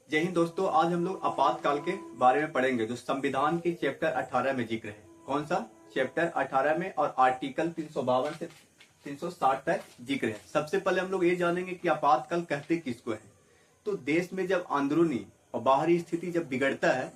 जय हिंद दोस्तों। आज हम लोग आपातकाल के बारे में पढ़ेंगे जो संविधान के चैप्टर 18 में जिक्र है। कौन सा चैप्टर 18 में और आर्टिकल 352 से 360 तक जिक्र है। सबसे पहले हम लोग ये जानेंगे कि आपातकाल कहते किसको है। तो देश में जब अंदरूनी और बाहरी स्थिति जब बिगड़ता है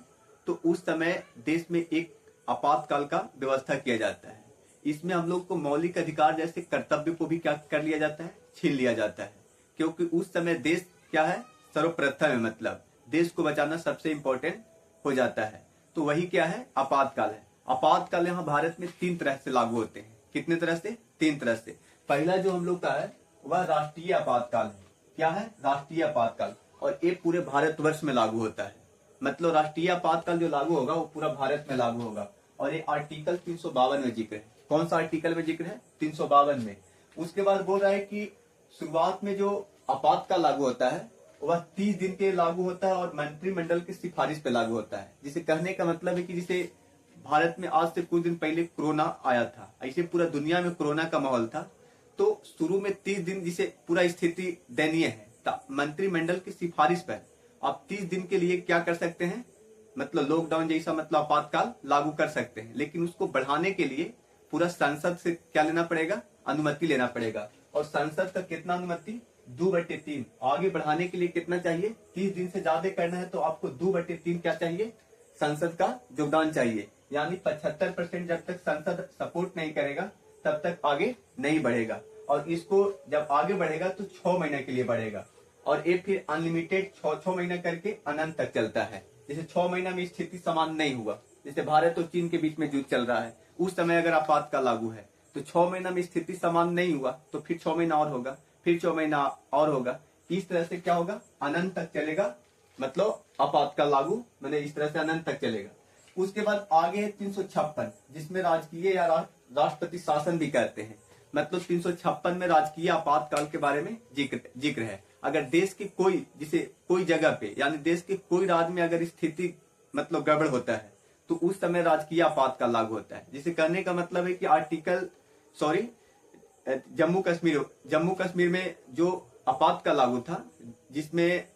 तो उस समय देश में एक आपातकाल का व्यवस्था किया जाता है। इसमें हम लोग को मौलिक अधिकार जैसे कर्तव्य को भी क्या कर लिया जाता है, छीन लिया जाता है, क्योंकि उस समय देश क्या है, सर्वप्रथम है। मतलब देश को बचाना सबसे इंपॉर्टेंट हो जाता है। तो वही क्या है, आपातकाल है। आपातकाल यहाँ भारत में 3 तरह से लागू होते हैं। कितने तरह से? 3 तरह से। पहला जो हम लोग का है वह राष्ट्रीय आपातकाल है। क्या है? राष्ट्रीय आपातकाल। और ये पूरे भारतवर्ष में लागू होता है। मतलब राष्ट्रीय आपातकाल जो लागू होगा वो पूरा भारत में लागू होगा। और ये आर्टिकल 352 में जिक्र है। कौन सा आर्टिकल में जिक्र है? 352 में। उसके बाद बोल रहा है कि शुरुआत में जो आपातकाल लागू होता है वह 30 दिन के लागू होता है और मंत्रिमंडल की सिफारिश पे लागू होता है। जिसे कहने का मतलब है कि जिसे भारत में आज से कुछ दिन पहले कोरोना आया था, ऐसे पूरा दुनिया में कोरोना का माहौल था। तो शुरू में 30 दिन जिसे पूरा स्थिति दयनीय है, मंत्रिमंडल की सिफारिश पर आप 30 दिन के लिए क्या कर सकते हैं, मतलब लॉकडाउन जैसा मतलब आपातकाल लागू कर सकते हैं। लेकिन उसको बढ़ाने के लिए पूरा संसद से क्या लेना पड़ेगा, अनुमति लेना पड़ेगा। और संसद का कितना अनुमति? 2/3। आगे बढ़ाने के लिए कितना चाहिए? 30 दिन से ज्यादा करना है तो आपको 2/3 क्या चाहिए, संसद का योगदान चाहिए। यानी 75% जब तक संसद सपोर्ट नहीं करेगा तब तक आगे नहीं बढ़ेगा। और इसको जब आगे बढ़ेगा तो 6 महीने के लिए बढ़ेगा। और ये फिर अनलिमिटेड 6 महीना करके अनंत तक चलता है। जैसे 6 महीना में स्थिति समान नहीं हुआ, जैसे भारत और चीन के बीच में युद्ध चल रहा है, उस समय अगर आपातकाल लागू है तो 6 महीना में स्थिति समान नहीं हुआ तो फिर 6 महीना और होगा, फिर 6 महीना और होगा। इस तरह से क्या होगा, अनंत तक चलेगा। मतलब आपातकाल लागू मैंने इस तरह से अनंत तक चलेगा। उसके बाद आगे 356 जिसमें राजकीय या राष्ट्रपति शासन भी कहते हैं। मतलब 356 में राजकीय आपातकाल के बारे में जिक्र है। अगर देश की कोई जिसे कोई जगह पे यानी देश के कोई राज्य में अगर स्थिति मतलब गड़बड़ होता है तो उस समय राजकीय आपातकाल लागू होता है। जिसे कहने का मतलब है कि जम्मू कश्मीर में जो आपातकाल लागू था, जिसमें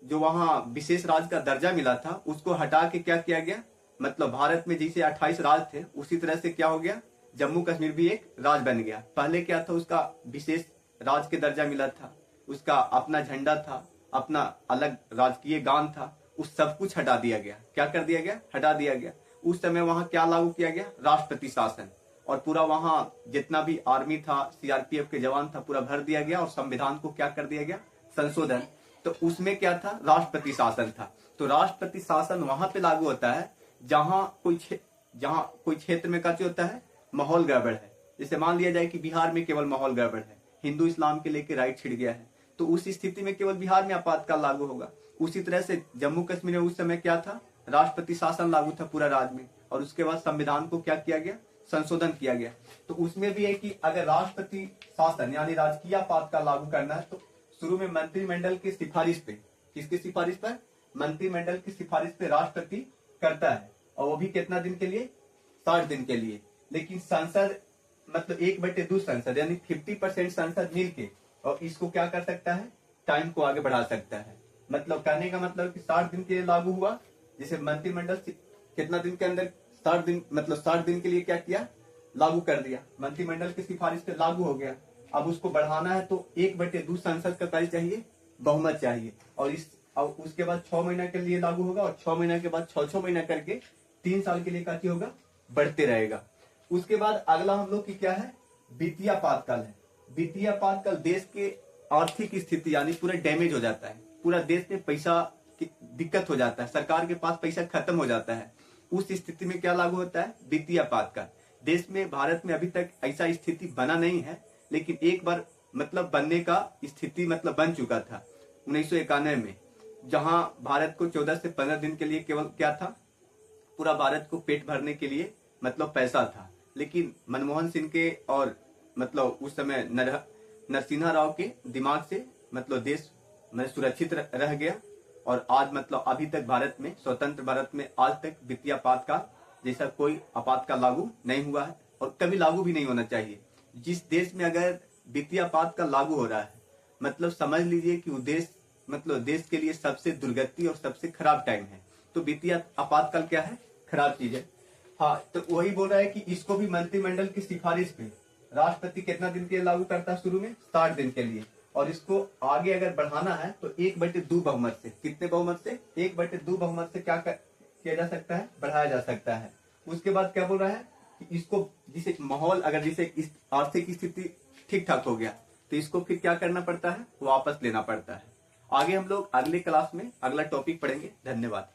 जो वहां विशेष राज्य का दर्जा मिला था, उसको हटा के क्या किया गया, मतलब भारत में जैसे 28 राज्य थे उसी तरह से क्या हो गया, जम्मू कश्मीर भी एक राज्य बन गया। पहले क्या था, उसका विशेष राज्य के दर्जा मिला था, उसका अपना झंडा था, अपना अलग राजकीय गान था, उस सब कुछ हटा दिया गया। क्या कर दिया गया? हटा दिया गया। उस समय वहां क्या लागू किया गया? राष्ट्रपति शासन। और पूरा वहां जितना भी आर्मी था, सीआरपीएफ के जवान था, पूरा भर दिया गया और संविधान को क्या कर दिया गया, संशोधन। तो उसमें क्या था, राष्ट्रपति शासन था। तो राष्ट्रपति शासन वहां पे लागू होता है जहां कोई क्षेत्र में क्या होता है, माहौल गड़बड़ है। जैसे मान लिया जाए कि बिहार में केवल माहौल गड़बड़ है, हिंदू इस्लाम के लेके राइट छिड़ गया है, तो उस स्थिति में केवल बिहार में आपातकाल लागू होगा। उसी तरह से जम्मू कश्मीर में उस समय क्या था, राष्ट्रपति शासन लागू था पूरा राज्य में। और उसके बाद संविधान को क्या किया गया, संशोधन किया गया। तो उसमें भी है कि अगर राष्ट्रपति शासन यानी राजकीय आपातकाल लागू करना है तो शुरू में मंत्रिमंडल की सिफारिश पे, किसकी सिफारिश पर, मंत्रिमंडल की सिफारिश पे राष्ट्रपति करता है। और वो भी कितना दिन के लिए, 60 दिन के लिए। लेकिन संसद मतलब 1/2 संसद यानी 50% संसद मिलके और इसको क्या कर सकता है, टाइम को आगे बढ़ा सकता है। मतलब कहने का मतलब कि 60 दिन के लिए लागू हुआ। जैसे मंत्रिमंडल कितना दिन के अंदर, 60 दिन, मतलब 60 दिन के लिए क्या किया, लागू कर दिया। मंत्रिमंडल की सिफारिश पे लागू हो गया। अब उसको बढ़ाना है तो 1/2 संसद का कार्य चाहिए, बहुमत चाहिए। और उसके बाद 6 महीना के लिए लागू होगा और 6 महीना के बाद 6 महीना करके 3 साल के लिए क्या होगा, बढ़ते रहेगा। उसके बाद अगला हम लोग की क्या है, वित्तीय आपातकाल है। वित्तीय आपातकाल देश के आर्थिक स्थिति यानी पूरा डैमेज हो जाता है, पूरा देश में पैसा की दिक्कत हो जाता है, सरकार के पास पैसा खत्म हो जाता है। उस स्थिति में क्या लागू होता है, वित्तीय आपातकाल। देश में, भारत में अभी तक ऐसा स्थिति बना नहीं है, लेकिन एक बार मतलब बनने का स्थिति मतलब बन चुका था 1991 में, जहां भारत को 14 से 15 दिन के लिए केवल क्या था, पूरा भारत को पेट भरने के लिए मतलब पैसा था। लेकिन मनमोहन सिंह के और मतलब उस समय नरसिम्हा राव के दिमाग से मतलब देश में सुरक्षित रह गया। और आज मतलब अभी तक भारत में, स्वतंत्र भारत में आज तक वित्तीय आपातकाल जैसा कोई आपातकाल लागू नहीं हुआ है और कभी लागू भी नहीं होना चाहिए। जिस देश में अगर वित्तीय आपातकाल लागू हो रहा है मतलब समझ लीजिए कि वो देश मतलब देश के लिए सबसे दुर्गति और सबसे खराब टाइम है। तो वित्तीय आपातकाल क्या है? खराब चीज है। हाँ, तो वही बोल रहा है कि इसको भी मंत्रिमंडल की सिफारिश पे राष्ट्रपति कितना दिन के लिए लागू करता है? शुरू में 60 दिन के लिए, और इसको आगे अगर बढ़ाना है तो 1/2 बहुमत से, कितने बहुमत से? 1/2 बहुमत से क्या किया जा सकता है? बढ़ाया जा सकता है। उसके बाद क्या बोल रहा है कि इसको जिसे माहौल, अगर जिसे इस आर्थिक स्थिति ठीक ठाक हो गया तो इसको फिर क्या करना पड़ता है? वापस लेना पड़ता है। आगे हम लोग अगले क्लास में अगला टॉपिक पढ़ेंगे। धन्यवाद।